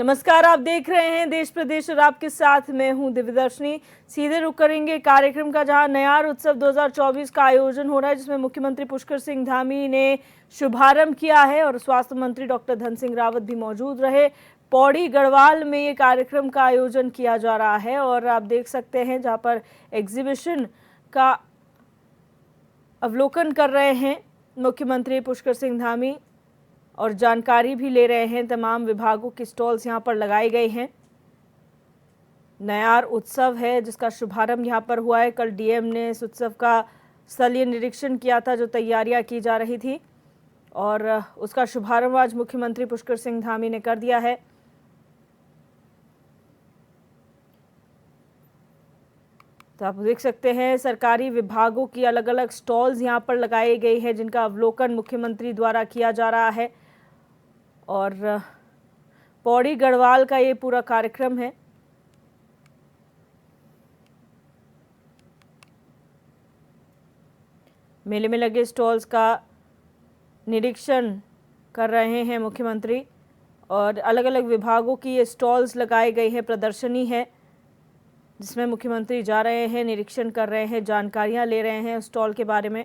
नमस्कार, आप देख रहे हैं देश प्रदेश और आपके साथ मैं हूं दिव्यदर्शनी। सीधे रुक करेंगे कार्यक्रम का, जहां नयार उत्सव 2024 का आयोजन हो रहा है, जिसमें मुख्यमंत्री पुष्कर सिंह धामी ने शुभारंभ किया है और स्वास्थ्य मंत्री डॉक्टर धन सिंह रावत भी मौजूद रहे। पौड़ी गढ़वाल में ये कार्यक्रम का आयोजन किया जा रहा है और आप देख सकते हैं जहां पर एग्जीबिशन का अवलोकन कर रहे हैं मुख्यमंत्री पुष्कर सिंह धामी और जानकारी भी ले रहे हैं। तमाम विभागों के स्टॉल्स यहां पर लगाए गए हैं। नयार उत्सव है जिसका शुभारंभ यहां पर हुआ है। कल डीएम ने इस उत्सव का स्थलीय निरीक्षण किया था, जो तैयारियां की जा रही थी, और उसका शुभारंभ आज मुख्यमंत्री पुष्कर सिंह धामी ने कर दिया है। तो आप देख सकते हैं सरकारी विभागों की अलग अलग स्टॉल्स यहां पर लगाए गए हैं, जिनका अवलोकन मुख्यमंत्री द्वारा किया जा रहा है। और पौड़ी गढ़वाल का ये पूरा कार्यक्रम है। मेले में लगे स्टॉल्स का निरीक्षण कर रहे हैं मुख्यमंत्री, और अलग अलग विभागों की ये स्टॉल्स लगाए गए हैं। प्रदर्शनी है जिसमें मुख्यमंत्री जा रहे हैं, निरीक्षण कर रहे हैं, जानकारियां ले रहे हैं स्टॉल के बारे में,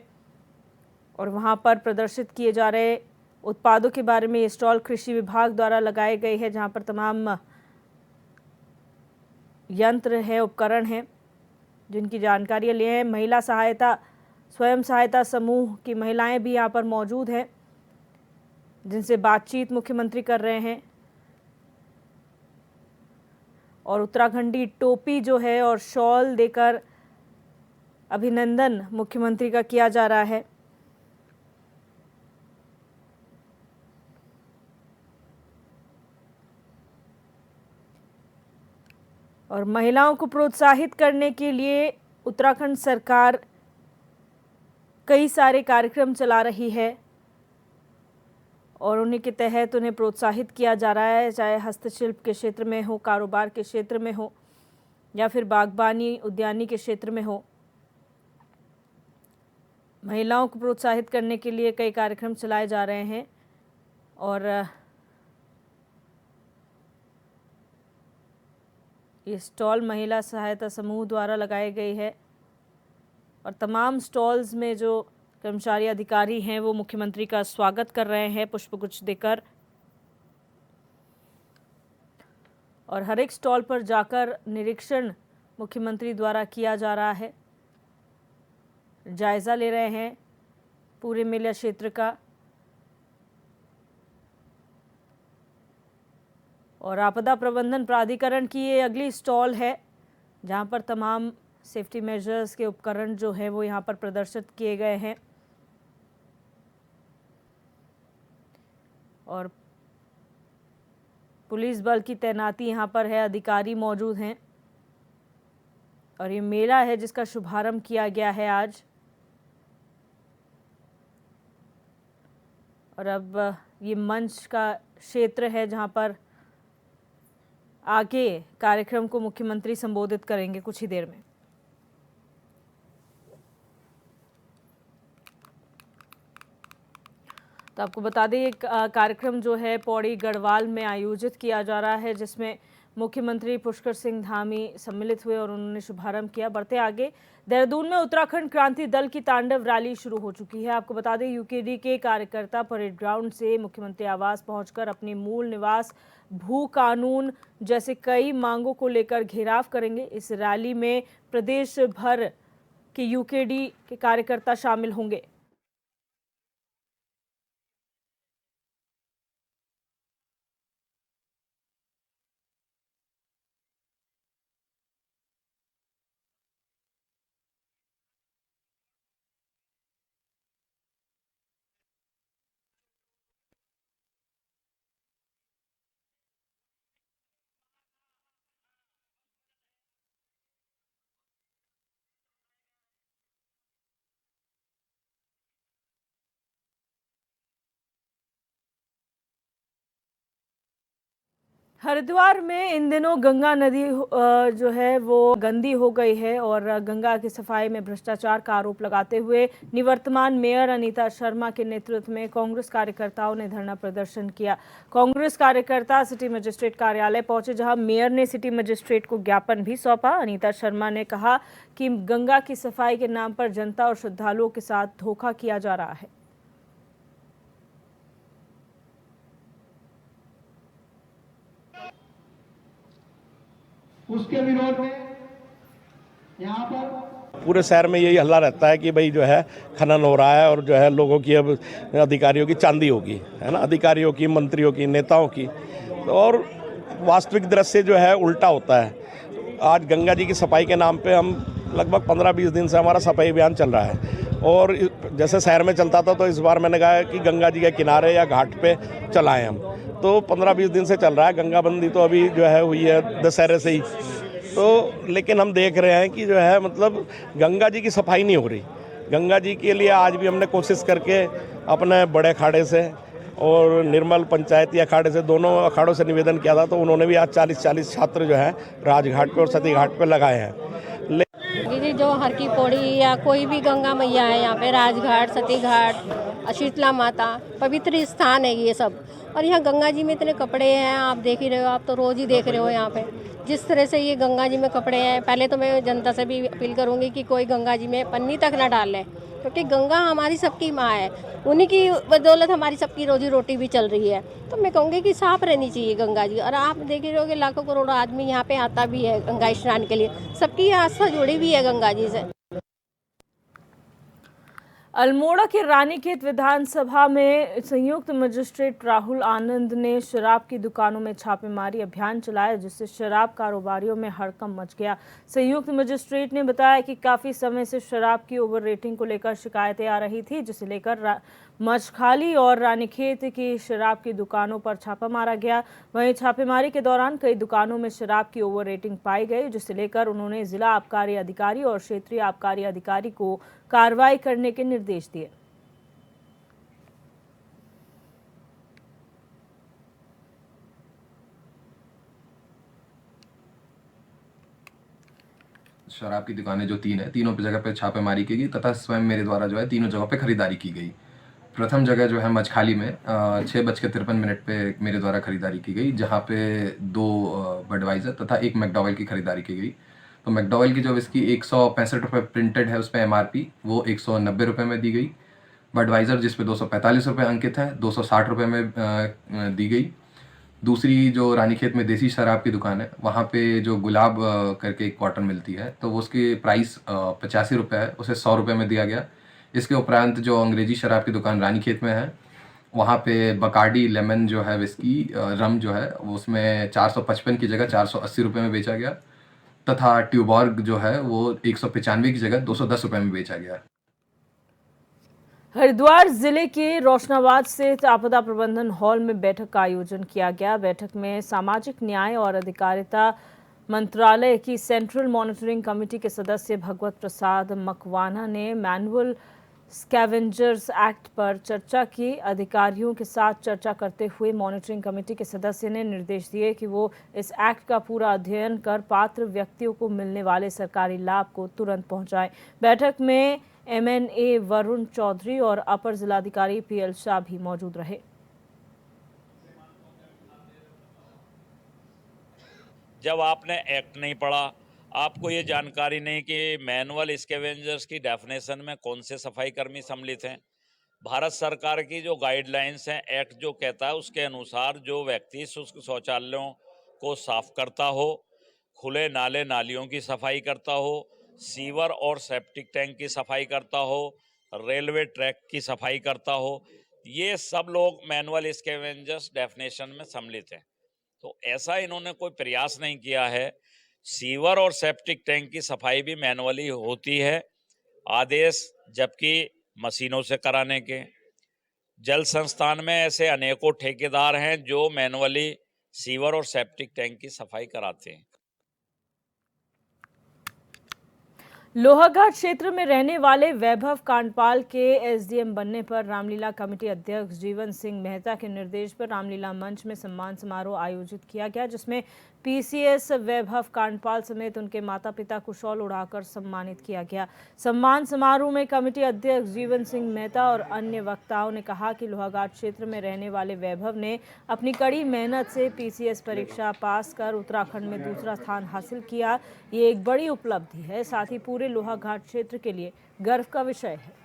और वहां पर प्रदर्शित किए जा रहे उत्पादों के बारे में। ये स्टॉल कृषि विभाग द्वारा लगाए गए हैं, जहां पर तमाम यंत्र हैं, उपकरण हैं, जिनकी जानकारियां लिए हैं। महिला सहायता स्वयं सहायता समूह की महिलाएं भी यहां पर मौजूद हैं, जिनसे बातचीत मुख्यमंत्री कर रहे हैं। और उत्तराखंडी टोपी जो है और शॉल देकर अभिनंदन मुख्यमंत्री का किया जा रहा है। और महिलाओं को प्रोत्साहित करने के लिए उत्तराखंड सरकार कई सारे कार्यक्रम चला रही है, और उन्हीं के तहत उन्हें प्रोत्साहित किया जा रहा है, चाहे हस्तशिल्प के क्षेत्र में हो, कारोबार के क्षेत्र में हो, या फिर बागबानी उद्यानी के क्षेत्र में हो। महिलाओं को प्रोत्साहित करने के लिए कई कार्यक्रम चलाए जा रहे हैं। और ये स्टॉल महिला सहायता समूह द्वारा लगाए गए हैं, और तमाम स्टॉल्स में जो कर्मचारी अधिकारी हैं वो मुख्यमंत्री का स्वागत कर रहे हैं पुष्पगुच्छ देकर। और हर एक स्टॉल पर जाकर निरीक्षण मुख्यमंत्री द्वारा किया जा रहा है, जायजा ले रहे हैं पूरे मेला क्षेत्र का। और आपदा प्रबंधन प्राधिकरण की ये अगली स्टॉल है, जहां पर तमाम सेफ्टी मेजर्स के उपकरण जो हैं वो यहां पर प्रदर्शित किए गए हैं। और पुलिस बल की तैनाती यहां पर है, अधिकारी मौजूद हैं। और ये मेला है जिसका शुभारंभ किया गया है आज। और अब ये मंच का क्षेत्र है जहां पर आगे कार्यक्रम को मुख्यमंत्री संबोधित करेंगे कुछ ही देर में। तो आपको बता दें, ये कार्यक्रम जो है पौड़ी गढ़वाल में आयोजित किया जा रहा है, जिसमें मुख्यमंत्री पुष्कर सिंह धामी सम्मिलित हुए और उन्होंने शुभारंभ किया। बढ़ते आगे, देहरादून में उत्तराखंड क्रांति दल की तांडव रैली शुरू हो चुकी है। आपको बता दें, यूकेडी के कार्यकर्ता परेड ग्राउंड से मुख्यमंत्री आवास पहुंचकर अपने मूल निवास भू कानून जैसे कई मांगों को लेकर घेराव करेंगे। इस रैली में प्रदेश भर के यूकेडी के कार्यकर्ता शामिल होंगे। हरिद्वार में इन दिनों गंगा नदी जो है वो गंदी हो गई है और गंगा की सफाई में भ्रष्टाचार का आरोप लगाते हुए निवर्तमान मेयर अनीता शर्मा के नेतृत्व में कांग्रेस कार्यकर्ताओं ने धरना प्रदर्शन किया। कांग्रेस कार्यकर्ता सिटी मजिस्ट्रेट कार्यालय पहुंचे, जहां मेयर ने सिटी मजिस्ट्रेट को ज्ञापन भी सौंपा। अनीता शर्मा ने कहा कि गंगा की सफाई के नाम पर जनता और श्रद्धालुओं के साथ धोखा किया जा रहा है। उसके विरोध में यहाँ पर पूरे शहर में यही हल्ला रहता है कि भाई जो है खनन हो रहा है और जो है लोगों की अब अधिकारियों की चांदी होगी, है ना, अधिकारियों की, मंत्रियों की, नेताओं की। और वास्तविक दृश्य जो है उल्टा होता है। आज गंगा जी की सफाई के नाम पे हम लगभग 15-20 दिन से हमारा सफाई अभियान चल रहा है और जैसे शहर में चलता था तो इस बार मैंने कहा कि गंगा जी के किनारे या घाट पे चलाएं हम। तो 15-20 दिन से चल रहा है। गंगाबंदी तो अभी जो है हुई है दशहरे से ही, तो लेकिन हम देख रहे हैं कि जो है मतलब गंगा जी की सफाई नहीं हो रही। गंगा जी के लिए आज भी हमने कोशिश करके अपने बड़े अखाड़े से और निर्मल पंचायती अखाड़े से, दोनों अखाड़ों से निवेदन किया था, तो उन्होंने भी आज 40-40 छात्र जो है राजघाट पे और सती घाट पे लगाए हैं। जी, जो हर की पौड़ी या कोई भी गंगा मैया है यहाँ पे, राजघाट, सती घाट, शीतला माता, पवित्र स्थान है ये सब। और यहाँ गंगा जी में इतने कपड़े हैं, आप देख ही रहे हो, आप तो रोज ही देख रहे हो यहाँ पे जिस तरह से ये गंगा जी में कपड़े हैं। पहले तो मैं जनता से भी अपील करूँगी कि कोई गंगा जी में पन्नी तक ना डाले, क्योंकि गंगा हमारी सबकी माँ है, उन्हीं की बदौलत हमारी सबकी रोजी रोटी भी चल रही है। तो मैं कहूँगी कि साफ रहनी चाहिए गंगा जी। और आप देख ही रहोगे लाखों करोड़ों आदमी यहाँ पे आता भी है गंगा स्नान के लिए, सबकी आस्था जुड़ी भी है गंगा जी से। अल्मोड़ा के रानीखेत विधानसभा में संयुक्त मजिस्ट्रेट राहुल आनंद ने शराब की दुकानों में छापेमारी अभियान चलाया, जिससे शराब कारोबारियों में हड़कंप मच गया। संयुक्त मजिस्ट्रेट ने बताया कि काफी समय से शराब की ओवर रेटिंग को लेकर शिकायतें आ रही थी, जिसे लेकर मछखाली और रानीखेत की शराब की दुकानों पर छापा मारा गया। वहीं छापेमारी के दौरान कई दुकानों में शराब की ओवर रेटिंग पाई गई, जिसे लेकर उन्होंने जिला आबकारी अधिकारी और क्षेत्रीय आबकारी अधिकारी को कार्रवाई करने के निर्देश दिए। शराब की दुकानें जो 3 है, तीनों जगह पे छापेमारी की गई तथा स्वयं मेरे द्वारा जो है तीनों जगह पे खरीदारी की गई। प्रथम जगह जो है मछखाली में 6:53 पे मेरे द्वारा खरीदारी की गई, जहाँ पे 2 बडवाइजर तथा 1 मैकडॉवेल की खरीदारी की गई। तो मैकडॉवेल की जो विस्की 165 रुपये प्रिंटेड है, उस पर MRP वो 190 रुपये में दी गई। बडवाइजर जिस पे 245 रुपये अंकित है, 260 रुपये में दी गई। दूसरी जो रानीखेत में देसी शराब की दुकान है, वहाँ पे जो गुलाब करके एक क्वार्टर मिलती है, तो वो उसकी प्राइस 85 रुपये है, उसे 100 रुपये में दिया गया। इसके उपरांत जो अंग्रेजी शराब की दुकान रानीखेत में है, वहाँ पे बकार्डी लेमन जो है विस्की रम जो है, उसमें 455 की जगह 480 रुपये में बेचा गया तथा ट्यूबॉर्ग जो है वो 195 की जगह 210 रुपये में बेचा गया। हरिद्वार जिले के रोशनाबाद स्थित आपदा प्रबंधन हॉल में बैठक का आयोजन किया गया। बैठक में सामाजिक न्याय और अधिकारिता मंत्रालय की सेंट्रल मॉनिटरिंग कमेटी के सदस्य भगवत प्रसाद मकवाना ने मैनुअल स्कैवेंजर्स एक्ट पर चर्चा की। अधिकारियों के साथ चर्चा करते हुए मॉनिटरिंग कमेटी के सदस्य ने निर्देश दिए कि वो इस एक्ट का पूरा अध्ययन कर पात्र व्यक्तियों को मिलने वाले सरकारी लाभ को तुरंत पहुंचाएं। बैठक में MNA वरुण चौधरी और अपर जिलाधिकारी PL शाह भी मौजूद रहे। जब आपने एक्ट नहीं पढ़ा, आपको ये जानकारी नहीं कि मैनुअल स्कैवेंजर्स की डेफिनेशन में कौन से सफाई कर्मी सम्मिलित हैं। भारत सरकार की जो गाइडलाइंस हैं, एक्ट जो कहता है उसके अनुसार जो व्यक्ति शुष्क शौचालयों को साफ करता हो, खुले नाले नालियों की सफाई करता हो, सीवर और सेप्टिक टैंक की सफाई करता हो, रेलवे ट्रैक की सफाई करता हो, ये सब लोग मैनुअल स्कैवेंजर्स डेफिनेशन में सम्मिलित हैं। तो ऐसा इन्होंने कोई प्रयास नहीं किया है। सीवर और सेप्टिक टैंक की सफाई भी मैनुअली होती है, आदेश जबकि मशीनों से कराने के। जल संस्थान में ऐसे अनेकों ठेकेदार हैं जो मैनुअली सीवर और सेप्टिक टैंक की सफाई कराते हैं। लोहाघाट क्षेत्र में रहने वाले वैभव कांडपाल के एसडीएम बनने पर रामलीला कमेटी अध्यक्ष जीवन सिंह मेहता के निर्देश पर रामलीला मंच में सम्मान समारोह आयोजित किया गया, जिसमें पीसीएस वैभव कांडपाल समेत उनके माता पिता को शॉल उड़ाकर सम्मानित किया गया। सम्मान समारोह में कमेटी अध्यक्ष जीवन सिंह मेहता और अन्य वक्ताओं ने कहा कि लोहाघाट क्षेत्र में रहने वाले वैभव ने अपनी कड़ी मेहनत से पीसीएस परीक्षा पास कर उत्तराखंड में दूसरा स्थान हासिल किया। ये एक बड़ी उपलब्धि है, साथ ही पूरे लोहाघाट क्षेत्र के लिए गर्व का विषय है।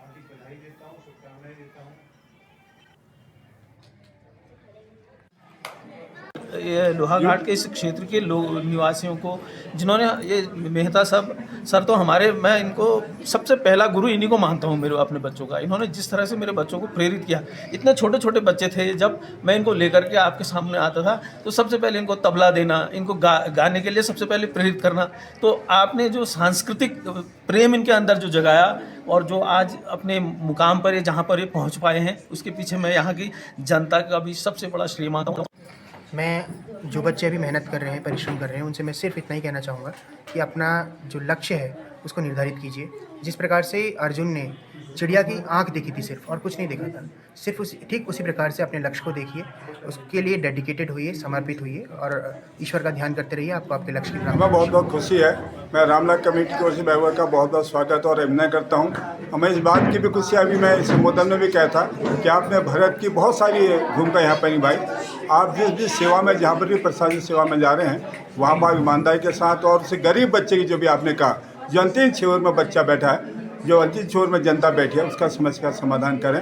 ये लोहाघाट के इस क्षेत्र के लोग निवासियों को जिन्होंने ये मेहता सर तो हमारे, मैं इनको सबसे पहला गुरु इन्हीं को मानता हूँ मेरे अपने बच्चों का। इन्होंने जिस तरह से मेरे बच्चों को प्रेरित किया, इतने छोटे छोटे बच्चे थे, जब मैं इनको लेकर के आपके सामने आता था तो सबसे पहले इनको तबला देना, इनको गाने के लिए सबसे पहले प्रेरित करना। तो आपने जो सांस्कृतिक प्रेम इनके अंदर जो जगाया और जो आज अपने मुकाम पर जहाँ पर ये पहुँच पाए हैं, उसके पीछे मैं यहाँ की जनता का भी सबसे बड़ा श्रेय मानता हूँ। मैं जो बच्चे अभी मेहनत कर रहे हैं, परिश्रम कर रहे हैं, उनसे मैं सिर्फ इतना ही कहना चाहूँगा कि अपना जो लक्ष्य है उसको निर्धारित कीजिए। जिस प्रकार से अर्जुन ने चिड़िया की आंख देखी थी सिर्फ, और कुछ नहीं देखा था, सिर्फ ठीक उसी प्रकार से अपने लक्ष्य को देखिए, उसके लिए डेडिकेटेड होइए, समर्पित होइए और ईश्वर का ध्यान करते रहिए, आपको आपके लक्ष्य की प्राप्ति। हमें बहुत बहुत खुशी है। मैं रामलीला कमेटी की ओर से वैभव का बहुत बहुत स्वागत और अभिनय करता हूँ। हमें इस बात की भी खुशी है, अभी मैं इस संबोधन में भी कहा था कि आपने भारत की बहुत सारी भूमिका यहाँ पर निभाई। आप जिस भी सेवा में, जहाँ पर भी प्रशासनिक सेवा में जा रहे हैं, वहाँ पर ईमानदारी के साथ, और उस गरीब बच्चे की जो भी आपने कहा, जो अंतिम छोर में बच्चा बैठा है, जो अंतिम छोर में जनता बैठी है, उसका समस्या का समाधान करें।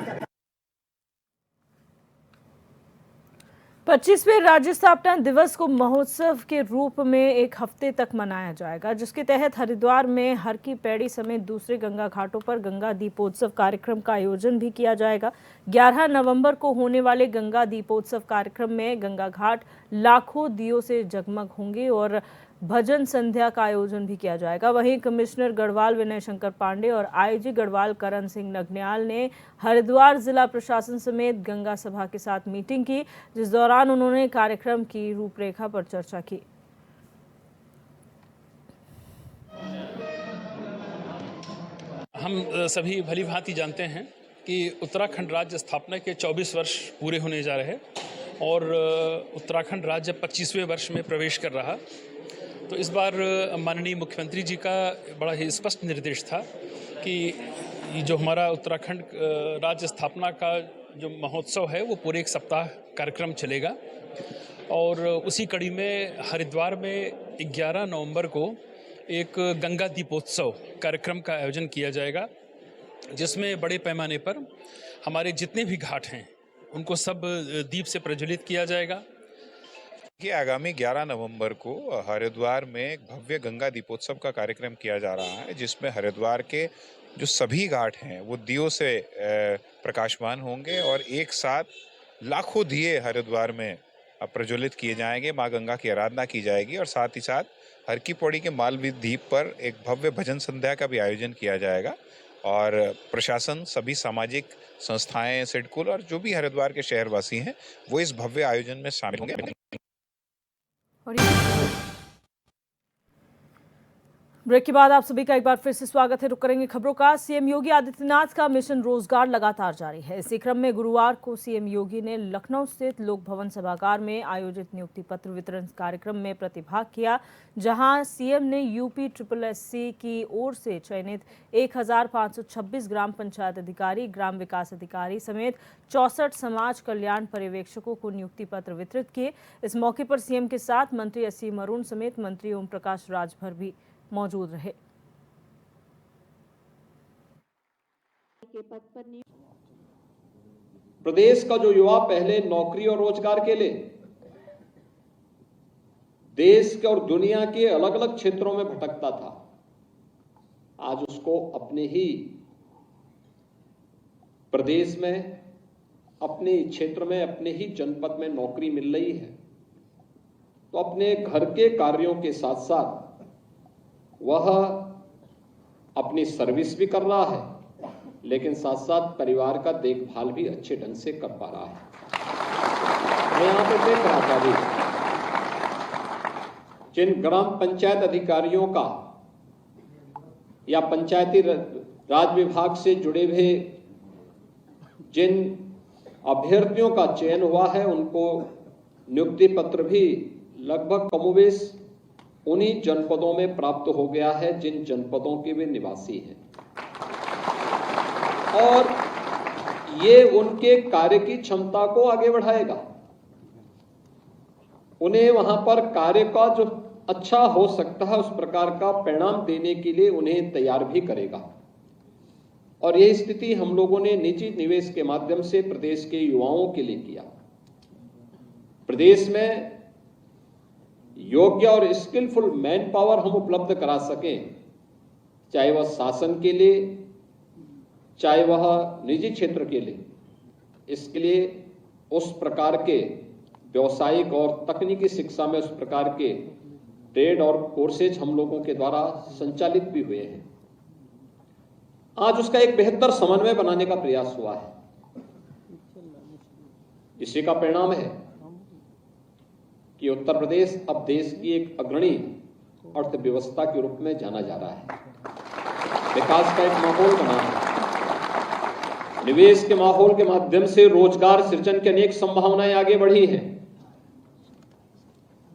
25वें राज्य स्थापना दिवस को महोत्सव के रूप में एक हफ्ते तक मनाया जाएगा, जिसके तहत हरिद्वार में हर की पैड़ी समेत दूसरे गंगा घाटों पर गंगा दीपोत्सव कार्यक्रम का आयोजन भी किया जाएगा। 11 नवंबर को होने वाले गंगा दीपोत्सव कार्यक्रम में गंगा घाट लाखों दियों से जगमग होंगे और भजन संध्या का आयोजन भी किया जाएगा। वहीं कमिश्नर गढ़वाल विनय शंकर पांडे और आईजी गढ़वाल करण सिंह नगन्याल ने हरिद्वार जिला प्रशासन समेत गंगा सभा के साथ मीटिंग की, जिस दौरान उन्होंने कार्यक्रम की रूपरेखा पर चर्चा की। हम सभी भली भांति जानते हैं कि उत्तराखंड राज्य स्थापना के 24 वर्ष पूरे होने जा रहे हैं और उत्तराखंड राज्य 25वें वर्ष में प्रवेश कर रहा। तो इस बार माननीय मुख्यमंत्री जी का बड़ा ही स्पष्ट निर्देश था कि ये जो हमारा उत्तराखंड राज्य स्थापना का जो महोत्सव है वो पूरे एक सप्ताह कार्यक्रम चलेगा और उसी कड़ी में हरिद्वार में 11 नवंबर को एक गंगा दीपोत्सव कार्यक्रम का आयोजन किया जाएगा, जिसमें बड़े पैमाने पर हमारे जितने भी घाट हैं उनको सब दीप से प्रज्वलित किया जाएगा। कि आगामी 11 नवंबर को हरिद्वार में एक भव्य गंगा दीपोत्सव का कार्यक्रम किया जा रहा है, जिसमें हरिद्वार के जो सभी घाट हैं वो दियों से प्रकाशमान होंगे और एक साथ लाखों दिए हरिद्वार में प्रज्वलित किए जाएंगे। माँ गंगा की आराधना की जाएगी और साथ ही साथ हर की पौड़ी के मालवीय द्वीप पर एक भव्य भजन संध्या का भी आयोजन किया जाएगा और प्रशासन, सभी सामाजिक संस्थाएं, सिडकुल और जो भी हरिद्वार के शहरवासी हैं वो इस भव्य आयोजन में शामिल होंगे। ब्रेक के बाद आप सभी का एक बार फिर से स्वागत है। रुक करेंगे खबरों का। सीएम योगी आदित्यनाथ का मिशन रोजगार लगातार जारी है। इसी क्रम में गुरुवार को सीएम योगी ने लखनऊ स्थित लोक भवन सभागार में आयोजित नियुक्ति पत्र वितरण कार्यक्रम में प्रतिभाग किया, जहां सीएम ने यूपी SSSC की ओर से चयनित 1526 ग्राम पंचायत अधिकारी, ग्राम विकास अधिकारी समेत 64 समाज कल्याण पर्यवेक्षकों को नियुक्ति पत्र वितरित किए। इस मौके पर सीएम के साथ मंत्री असीम अरुण समेत मंत्री ओम प्रकाश राजभर भी मौजूद रहे। प्रदेश का जो युवा पहले नौकरी और रोजगार के लिए देश के और दुनिया के अलग अलग क्षेत्रों में भटकता था, आज उसको अपने ही प्रदेश में, अपने क्षेत्र में, अपने ही जनपद में नौकरी मिल रही है। तो अपने घर के कार्यों के साथ साथ वह अपनी सर्विस भी कर रहा है, लेकिन साथ साथ परिवार का देखभाल भी अच्छे ढंग से कर पा रहा है। मैं यहां पर देख रहा था भी जिन ग्राम पंचायत अधिकारियों का या पंचायती राज विभाग से जुड़े हुए जिन अभ्यर्थियों का चयन हुआ है उनको नियुक्ति पत्र भी लगभग कमोबेश उन्हीं जनपदों में प्राप्त हो गया है जिन जनपदों के वे निवासी हैं, और ये उनके कार्य की क्षमता को आगे बढ़ाएगा। उन्हें वहां पर कार्य का जो अच्छा हो सकता है उस प्रकार का परिणाम देने के लिए उन्हें तैयार भी करेगा। और यह स्थिति हम लोगों ने निजी निवेश के माध्यम से प्रदेश के युवाओं के लिए किया। प्रदेश में योग्य और स्किलफुल मैन पावर हम उपलब्ध करा सकें, चाहे वह शासन के लिए, चाहे वह निजी क्षेत्र के लिए। इसके लिए उस प्रकार के व्यावसायिक और तकनीकी शिक्षा में उस प्रकार के ट्रेड और कोर्सेज हम लोगों के द्वारा संचालित भी हुए हैं। आज उसका एक बेहतर समन्वय बनाने का प्रयास हुआ है। इसी का परिणाम है कि उत्तर प्रदेश अब देश की एक अग्रणी अर्थव्यवस्था के रूप में जाना जा रहा है। विकास का एक माहौल बना है। निवेश के माहौल के माध्यम से रोजगार सृजन की अनेक संभावनाएं आगे बढ़ी हैं।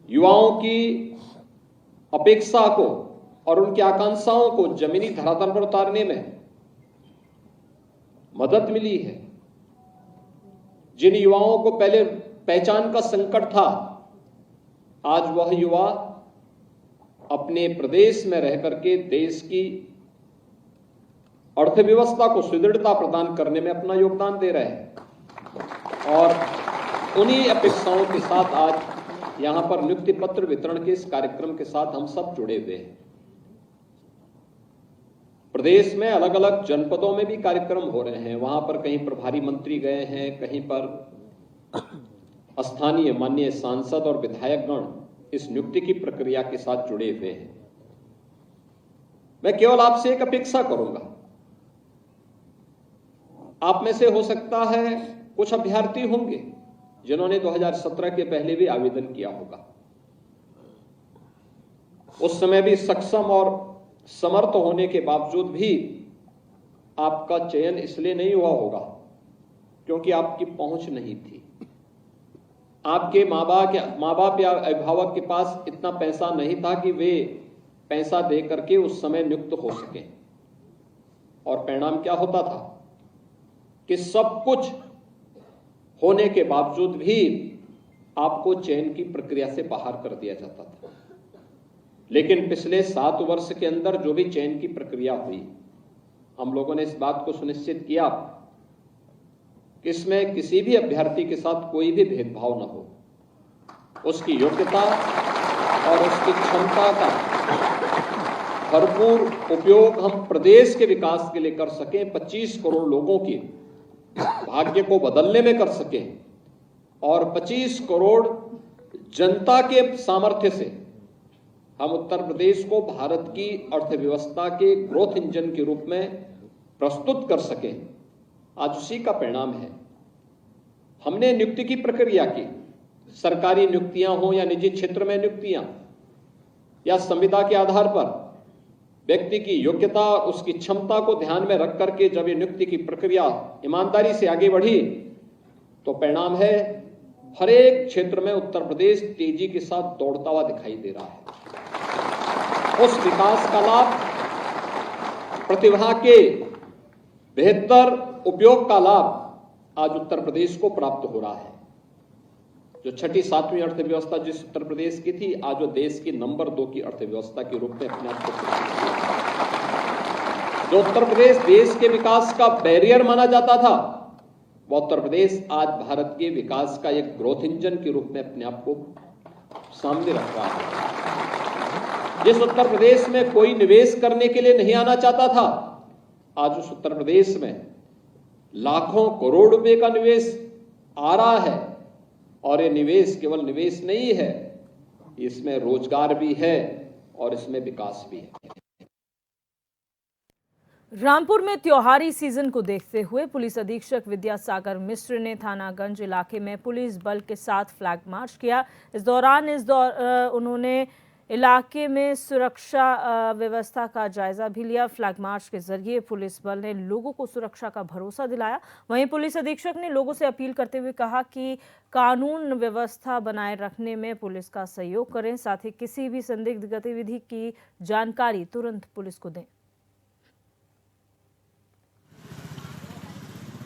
युवाओं की अपेक्षा को और उनकी आकांक्षाओं को जमीनी धरातल पर उतारने में मदद मिली है। जिन युवाओं को पहले पहचान का संकट था, आज वह युवा अपने प्रदेश में रह करके देश की अर्थव्यवस्था को सुदृढ़ता प्रदान करने में अपना योगदान दे रहे हैं। और उन्हीं अपेक्षाओं के साथ आज यहां पर नियुक्ति पत्र वितरण के इस कार्यक्रम के साथ हम सब जुड़े हुए हैं। प्रदेश में अलग अलग जनपदों में भी कार्यक्रम हो रहे हैं। वहां पर कहीं प्रभारी मंत्री गए हैं, कहीं पर स्थानीय माननीय सांसद और विधायकगण इस नियुक्ति की प्रक्रिया के साथ जुड़े हुए हैं। मैं केवल आपसे एक अपेक्षा करूंगा, आप में से हो सकता है कुछ अभ्यर्थी होंगे जिन्होंने 2017 के पहले भी आवेदन किया होगा। उस समय भी सक्षम और समर्थ होने के बावजूद भी आपका चयन इसलिए नहीं हुआ होगा क्योंकि आपकी पहुंच नहीं थी। आपके माँ बाप या अभिभावक के पास इतना पैसा नहीं था कि वे पैसा दे करके उस समय नियुक्त हो सके। और परिणाम क्या होता था कि सब कुछ होने के बावजूद भी आपको चयन की प्रक्रिया से बाहर कर दिया जाता था। लेकिन पिछले 7 वर्ष के अंदर जो भी चयन की प्रक्रिया हुई, हम लोगों ने इस बात को सुनिश्चित किया कि इसमें किसी भी अभ्यर्थी के साथ कोई भी भेदभाव न हो। उसकी योग्यता और उसकी क्षमता का भरपूर उपयोग हम प्रदेश के विकास के लिए कर सकें, 25 करोड़ लोगों की भाग्य को बदलने में कर सकें और 25 करोड़ जनता के सामर्थ्य से हम उत्तर प्रदेश को भारत की अर्थव्यवस्था के ग्रोथ इंजन के रूप में प्रस्तुत कर सकें। आज उसी का परिणाम है। हमने नियुक्ति की प्रक्रिया की, सरकारी नियुक्तियां हो या निजी क्षेत्र में नियुक्तियां, या संविदा के आधार पर व्यक्ति की योग्यता और उसकी क्षमता को ध्यान में रख करके जब ये नियुक्ति की प्रक्रिया ईमानदारी से आगे बढ़ी तो परिणाम है हर एक क्षेत्र में उत्तर प्रदेश तेजी के साथ दौड़ता हुआ दिखाई दे रहा है। उस विकास का लाभ, प्रतिभा के बेहतर उपयोग का लाभ आज उत्तर प्रदेश को प्राप्त हो रहा है। जो 6ठी 7वीं अर्थव्यवस्था जिस उत्तर प्रदेश की थी, आज वो देश की नंबर 2 की अर्थव्यवस्था के रूप में अपने आप को, जो उत्तर प्रदेश देश के विकास का बैरियर माना जाता था, वह उत्तर प्रदेश आज भारत के विकास का एक ग्रोथ इंजन के रूप में अपने आप को सामने रख रहा है। जिस उत्तर प्रदेश में कोई निवेश करने के लिए नहीं आना चाहता था, आज उस उत्तर प्रदेश में लाखों करोड़ रुपए का निवेश आ रहा है। और ये निवेश केवल निवेश नहीं है, इसमें रोजगार भी है और इसमें विकास भी है। रामपुर में त्योहारी सीजन को देखते हुए पुलिस अधीक्षक विद्यासागर मिश्र ने थानागंज इलाके में पुलिस बल के साथ फ्लैग मार्च किया। इस दौरान उन्होंने इलाके में सुरक्षा व्यवस्था का जायजा भी लिया। फ्लैग मार्च के जरिए पुलिस बल ने लोगों को सुरक्षा का भरोसा दिलाया। वहीं पुलिस अधीक्षक ने लोगों से अपील करते हुए कहा कि कानून व्यवस्था बनाए रखने में पुलिस का सहयोग करें, साथ ही किसी भी संदिग्ध गतिविधि की जानकारी तुरंत पुलिस को दें।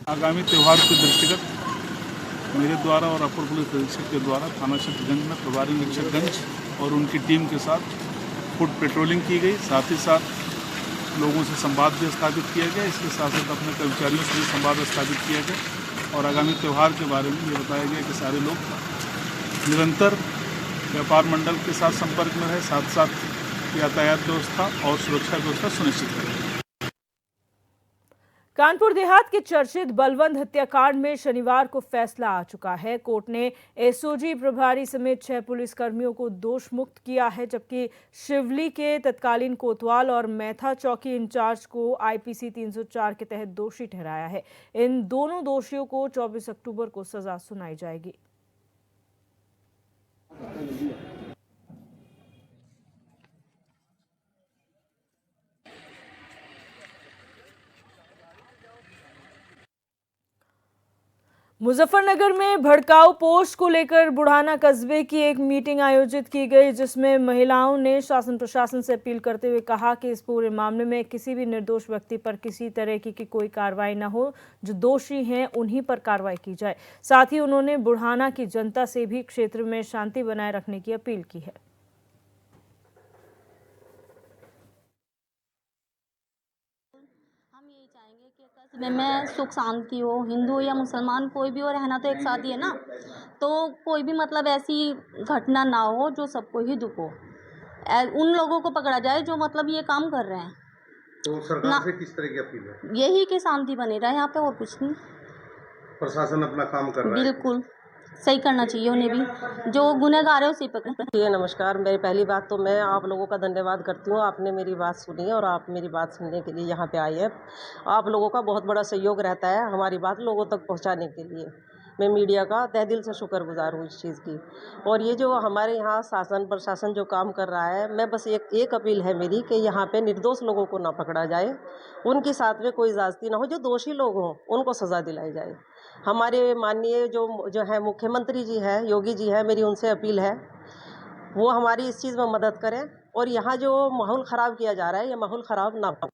आगामी त्यौहार के दृष्टिगत मेरे द्वारा और अपर पुलिस अधीक्षक के द्वारा थाना क्षेत्रगंज में प्रभारी निरीक्षकगंज और उनकी टीम के साथ फुट पेट्रोलिंग की गई। साथ ही साथ लोगों से संवाद भी स्थापित किया गया। इसके साथ साथ अपने कर्मचारियों से भी संवाद स्थापित किया गया और आगामी त्यौहार के बारे में ये बताया गया कि सारे लोग निरंतर व्यापार मंडल के साथ संपर्क में रहे, साथ साथ यातायात व्यवस्था और सुरक्षा व्यवस्था सुनिश्चित करें। कानपुर देहात के चर्चित बलवंत हत्याकांड में शनिवार को फैसला आ चुका है। कोर्ट ने एसओजी प्रभारी समेत 6 पुलिसकर्मियों को दोष मुक्त किया है, जबकि शिवली के तत्कालीन कोतवाल और मैथा चौकी इंचार्ज को आईपीसी 304 के तहत दोषी ठहराया है। इन दोनों दोषियों को 24 अक्टूबर को सजा सुनाई जाएगी। मुजफ्फरनगर में भड़काऊ पोस्ट को लेकर बुढ़ाना कस्बे की एक मीटिंग आयोजित की गई, जिसमें महिलाओं ने शासन प्रशासन से अपील करते हुए कहा कि इस पूरे मामले में किसी भी निर्दोष व्यक्ति पर किसी तरह की कोई कार्रवाई न हो। जो दोषी हैं उन्हीं पर कार्रवाई की जाए। साथ ही उन्होंने बुढ़ाना की जनता से भी क्षेत्र में शांति बनाए रखने की अपील की है। में सुख शांति हो, हिंदू हो या मुसलमान कोई भी हो, रहना तो एक साथ ही है ना। तो कोई भी मतलब ऐसी घटना ना हो जो सबको ही दुख हो। उन लोगों को पकड़ा जाए जो मतलब ये काम कर रहे हैं। तो सरकार से किस तरह की अपील है? यही कि शांति बनी रहे यहाँ पे, और कुछ नहीं। प्रशासन अपना काम कर रहा है, बिल्कुल सही करना चाहिए। उन्हें भी जो गुनहगार है उसी पकड़। नमस्कार, मेरी पहली बात तो मैं आप लोगों का धन्यवाद करती हूँ। आपने मेरी बात सुनी और आप मेरी बात सुनने के लिए यहाँ पे आए हैं। आप लोगों का बहुत बड़ा सहयोग रहता है हमारी बात लोगों तक पहुँचाने के लिए। मैं मीडिया का तहे दिल से शुक्रगुजार हूँ इस चीज़ की। और ये जो हमारे यहाँ शासन प्रशासन जो काम कर रहा है, मैं बस एक अपील है मेरी कि यहाँ पे निर्दोष लोगों को ना पकड़ा जाए, उनके साथ में कोई ज़्यादती ना हो। जो दोषी लोग हों उनको सज़ा दिलाई जाए। हमारे माननीय जो है मुख्यमंत्री जी है, योगी जी है, मेरी उनसे अपील है वो हमारी इस चीज़ में मदद करें और यहाँ जो माहौल ख़राब किया जा रहा है ये माहौल ख़राब ना हो।